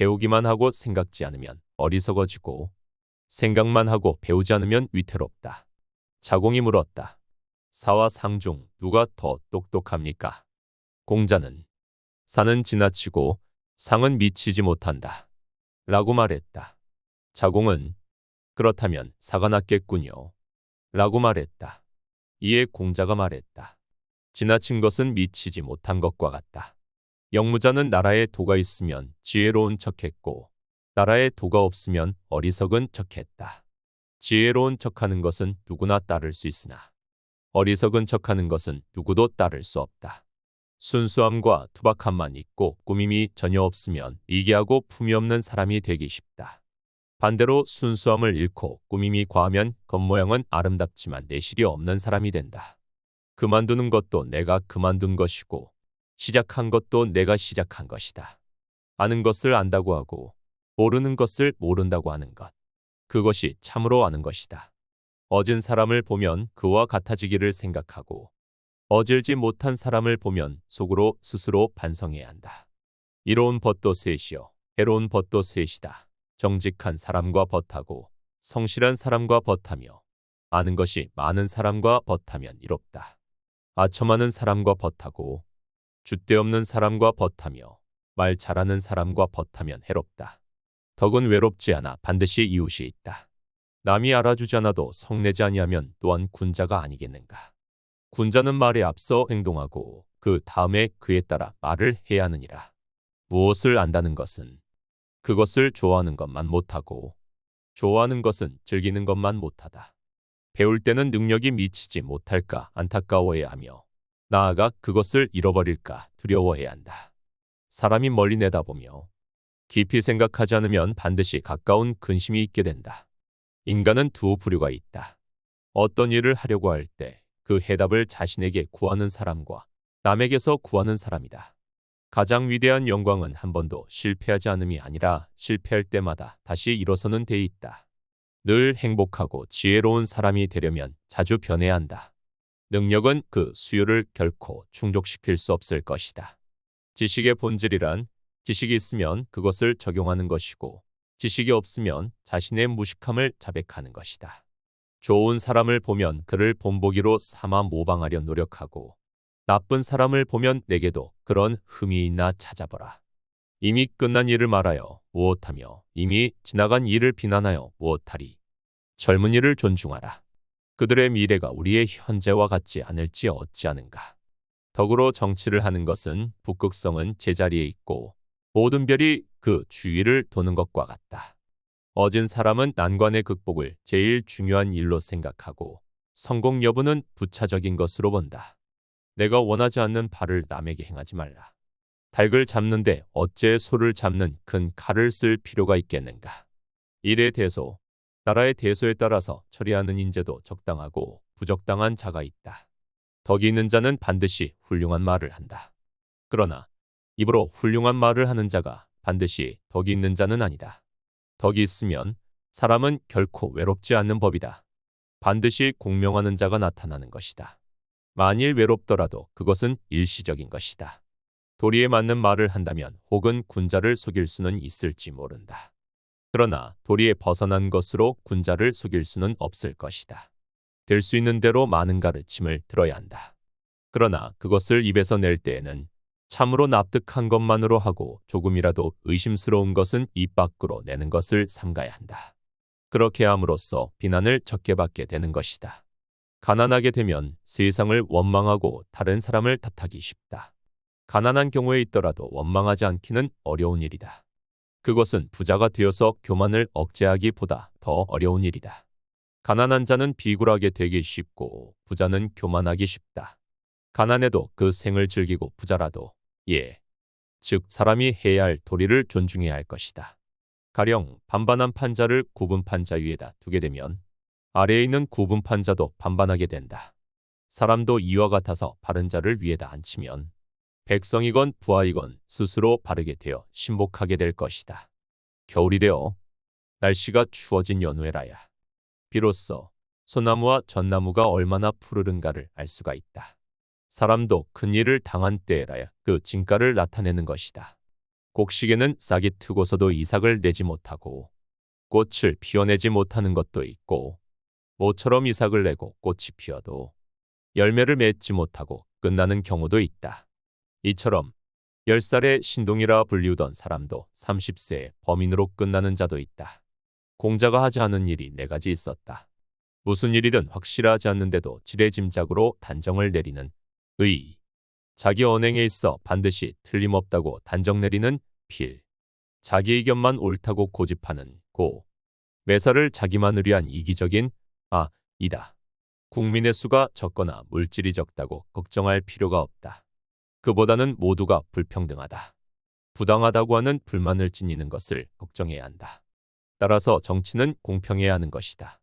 배우기만 하고 생각지 않으면 어리석어지고 생각만 하고 배우지 않으면 위태롭다. 자공이 물었다. 사와 상 중 누가 더 똑똑합니까? 공자는 사는 지나치고 상은 미치지 못한다. 라고 말했다. 자공은 그렇다면 사가 낫겠군요. 라고 말했다. 이에 공자가 말했다. 지나친 것은 미치지 못한 것과 같다. 영무자는 나라에 도가 있으면 지혜로운 척했고 나라에 도가 없으면 어리석은 척했다. 지혜로운 척하는 것은 누구나 따를 수 있으나 어리석은 척하는 것은 누구도 따를 수 없다. 순수함과 투박함만 있고 꾸밈이 전혀 없으면 이기하고 품이 없는 사람이 되기 쉽다. 반대로 순수함을 잃고 꾸밈이 과하면 겉모양은 아름답지만 내실이 없는 사람이 된다. 그만두는 것도 내가 그만둔 것이고 시작한 것도 내가 시작한 것이다. 아는 것을 안다고 하고 모르는 것을 모른다고 하는 것. 그것이 참으로 아는 것이다. 어진 사람을 보면 그와 같아지기를 생각하고 어질지 못한 사람을 보면 속으로 스스로 반성해야 한다. 이로운 벗도 셋이요 해로운 벗도 셋이다. 정직한 사람과 벗하고 성실한 사람과 벗하며 아는 것이 많은 사람과 벗하면 이롭다. 아첨하는 사람과 벗하고 줏대 없는 사람과 벗하며 말 잘하는 사람과 벗하면 해롭다. 덕은 외롭지 않아 반드시 이웃이 있다. 남이 알아주지 않아도 성내지 아니하면 또한 군자가 아니겠는가. 군자는 말에 앞서 행동하고 그 다음에 그에 따라 말을 해야 하느니라. 무엇을 안다는 것은 그것을 좋아하는 것만 못하고 좋아하는 것은 즐기는 것만 못하다. 배울 때는 능력이 미치지 못할까 안타까워해야 하며 나아가 그것을 잃어버릴까 두려워해야 한다. 사람이 멀리 내다보며 깊이 생각하지 않으면 반드시 가까운 근심이 있게 된다. 인간은 두 부류가 있다. 어떤 일을 하려고 할 때 그 해답을 자신에게 구하는 사람과 남에게서 구하는 사람이다. 가장 위대한 영광은 한 번도 실패하지 않음이 아니라 실패할 때마다 다시 일어서는 데 있다. 늘 행복하고 지혜로운 사람이 되려면 자주 변해야 한다. 능력은 그 수요를 결코 충족시킬 수 없을 것이다. 지식의 본질이란 지식이 있으면 그것을 적용하는 것이고 지식이 없으면 자신의 무식함을 자백하는 것이다. 좋은 사람을 보면 그를 본보기로 삼아 모방하려 노력하고 나쁜 사람을 보면 내게도 그런 흠이 있나 찾아보라. 이미 끝난 일을 말하여 무엇하며 이미 지나간 일을 비난하여 무엇하리. 젊은 이를 존중하라. 그들의 미래가 우리의 현재와 같지 않을지 어찌하는가. 덕으로 정치를 하는 것은 북극성은 제자리에 있고 모든 별이 그 주위를 도는 것과 같다. 어진 사람은 난관의 극복을 제일 중요한 일로 생각하고 성공 여부는 부차적인 것으로 본다. 내가 원하지 않는 바를 남에게 행하지 말라. 닭을 잡는데 어째 소를 잡는 큰 칼을 쓸 필요가 있겠는가. 일의 대소, 나라의 대소에 따라서 처리하는 인재도 적당하고 부적당한 자가 있다. 덕이 있는 자는 반드시 훌륭한 말을 한다. 그러나 입으로 훌륭한 말을 하는 자가 반드시 덕이 있는 자는 아니다. 덕이 있으면 사람은 결코 외롭지 않는 법이다. 반드시 공명하는 자가 나타나는 것이다. 만일 외롭더라도 그것은 일시적인 것이다. 도리에 맞는 말을 한다면 혹은 군자를 속일 수는 있을지 모른다. 그러나 도리에 벗어난 것으로 군자를 속일 수는 없을 것이다. 될 수 있는 대로 많은 가르침을 들어야 한다. 그러나 그것을 입에서 낼 때에는 참으로 납득한 것만으로 하고 조금이라도 의심스러운 것은 입 밖으로 내는 것을 삼가야 한다. 그렇게 함으로써 비난을 적게 받게 되는 것이다. 가난하게 되면 세상을 원망하고 다른 사람을 탓하기 쉽다. 가난한 경우에 있더라도 원망하지 않기는 어려운 일이다. 그것은 부자가 되어서 교만을 억제하기보다 더 어려운 일이다. 가난한 자는 비굴하게 되기 쉽고 부자는 교만하기 쉽다. 가난해도 그 생을 즐기고 부자라도 즉 사람이 해야 할 도리를 존중해야 할 것이다. 가령 반반한 판자를 구분 판자 위에다 두게 되면 아래에 있는 구분 판자도 반반하게 된다. 사람도 이와 같아서 바른 자를 위에다 앉히면 백성이건 부하이건 스스로 바르게 되어 신복하게 될 것이다. 겨울이 되어 날씨가 추워진 연후에라야 비로소 소나무와 전나무가 얼마나 푸르른가를 알 수가 있다. 사람도 큰 일을 당한 때에라야 그 진가를 나타내는 것이다. 곡식에는 싹이 트고서도 이삭을 내지 못하고 꽃을 피워내지 못하는 것도 있고 모처럼 이삭을 내고 꽃이 피어도 열매를 맺지 못하고 끝나는 경우도 있다. 이처럼 10살의 신동이라 불리우던 사람도 30세에 범인으로 끝나는 자도 있다. 공자가 하지 않은 일이 4가지 있었다. 무슨 일이든 확실하지 않는데도 지레짐작으로 단정을 내리는 의, 자기 언행에 있어 반드시 틀림없다고 단정 내리는 필, 자기 의견만 옳다고 고집하는 고, 매사를 자기만을 위한 이기적인 이다. 국민의 수가 적거나 물질이 적다고 걱정할 필요가 없다. 그보다는 모두가 불평등하다. 부당하다고 하는 불만을 지니는 것을 걱정해야 한다. 따라서 정치는 공평해야 하는 것이다.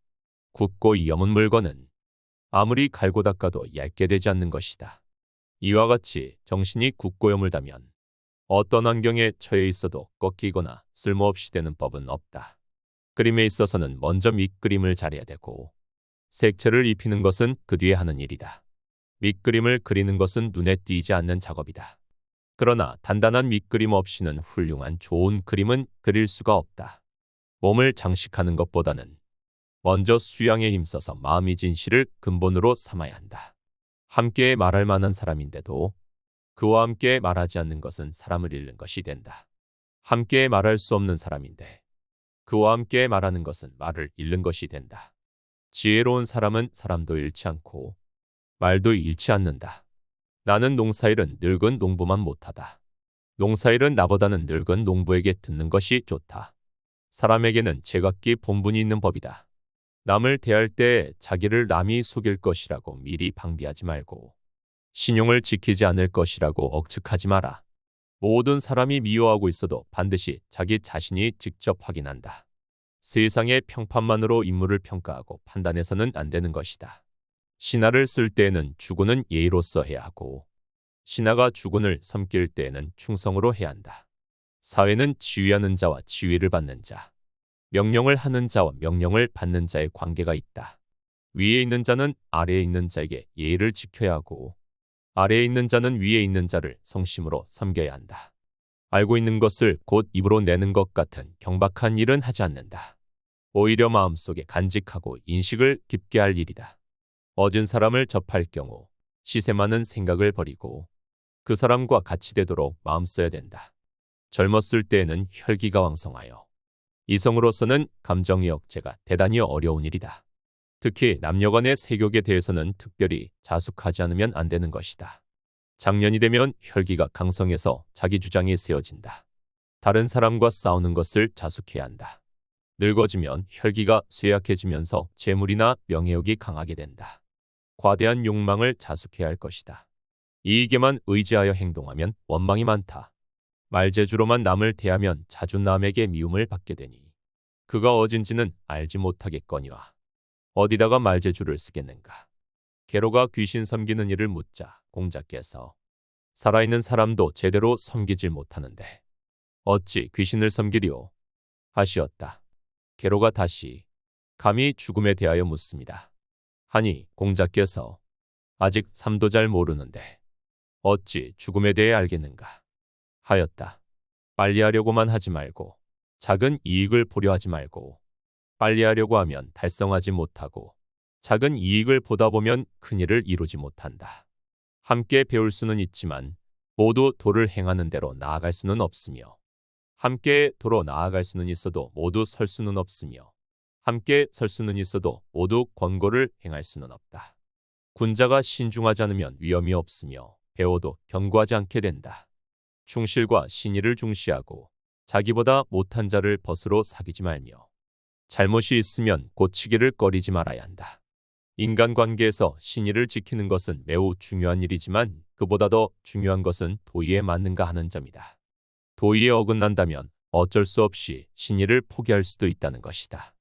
굳고 이염은 물건은 아무리 갈고 닦아도 얇게 되지 않는 것이다. 이와 같이 정신이 굳고 여물다면 어떤 환경에 처해 있어도 꺾이거나 쓸모없이 되는 법은 없다. 그림에 있어서는 먼저 밑그림을 잘해야 되고 색채를 입히는 것은 그 뒤에 하는 일이다. 밑그림을 그리는 것은 눈에 띄지 않는 작업이다. 그러나 단단한 밑그림 없이는 훌륭한 좋은 그림은 그릴 수가 없다. 몸을 장식하는 것보다는 먼저 수양에 힘써서 마음의 진실을 근본으로 삼아야 한다. 함께 말할 만한 사람인데도 그와 함께 말하지 않는 것은 사람을 잃는 것이 된다. 함께 말할 수 없는 사람인데 그와 함께 말하는 것은 말을 잃는 것이 된다. 지혜로운 사람은 사람도 잃지 않고 말도 잃지 않는다. 나는 농사일은 늙은 농부만 못하다. 농사일은 나보다는 늙은 농부에게 듣는 것이 좋다. 사람에게는 제각기 본분이 있는 법이다. 남을 대할 때 자기를 남이 속일 것이라고 미리 방비하지 말고 신용을 지키지 않을 것이라고 억측하지 마라. 모든 사람이 미워하고 있어도 반드시 자기 자신이 직접 확인한다. 세상의 평판만으로 인물을 평가하고 판단해서는 안 되는 것이다. 신하를 쓸 때에는 주군은 예의로서 해야 하고 신하가 주군을 섬길 때에는 충성으로 해야 한다. 사회는 지휘하는 자와 지휘를 받는 자, 명령을 하는 자와 명령을 받는 자의 관계가 있다. 위에 있는 자는 아래에 있는 자에게 예의를 지켜야 하고 아래에 있는 자는 위에 있는 자를 성심으로 섬겨야 한다. 알고 있는 것을 곧 입으로 내는 것 같은 경박한 일은 하지 않는다. 오히려 마음속에 간직하고 인식을 깊게 할 일이다. 얻은 사람을 접할 경우 시세 많은 생각을 버리고 그 사람과 같이 되도록 마음 써야 된다. 젊었을 때에는 혈기가 왕성하여 이성으로서는 감정의 억제가 대단히 어려운 일이다. 특히 남녀간의 세욕에 대해서는 특별히 자숙하지 않으면 안 되는 것이다. 장년이 되면 혈기가 강성해서 자기 주장이 세워진다. 다른 사람과 싸우는 것을 자숙해야 한다. 늙어지면 혈기가 쇠약해지면서 재물이나 명예욕이 강하게 된다. 과대한 욕망을 자숙해야 할 것이다. 이익에만 의지하여 행동하면 원망이 많다. 말재주로만 남을 대하면 자주 남에게 미움을 받게 되니 그가 어딘지는 알지 못하겠거니와 어디다가 말재주를 쓰겠는가. 개로가 귀신 섬기는 일을 묻자 공자께서 살아있는 사람도 제대로 섬기질 못하는데 어찌 귀신을 섬기리오 하시었다. 개로가 다시 감히 죽음에 대하여 묻습니다. 하니 공자께서 아직 삶도 잘 모르는데 어찌 죽음에 대해 알겠는가 하였다. 빨리 하려고만 하지 말고 작은 이익을 보려 하지 말고 빨리 하려고 하면 달성하지 못하고 작은 이익을 보다 보면 큰일을 이루지 못한다. 함께 배울 수는 있지만 모두 도를 행하는 대로 나아갈 수는 없으며 함께 도로 나아갈 수는 있어도 모두 설 수는 없으며 함께 설 수는 있어도 모두 권고를 행할 수는 없다. 군자가 신중하지 않으면 위험이 없으며 배워도 견고하지 않게 된다. 충실과 신의를 중시하고 자기보다 못한 자를 벗으로 사귀지 말며 잘못이 있으면 고치기를 꺼리지 말아야 한다. 인간관계에서 신의를 지키는 것은 매우 중요한 일이지만 그보다 더 중요한 것은 도의에 맞는가 하는 점이다. 도의에 어긋난다면 어쩔 수 없이 신의를 포기할 수도 있다는 것이다.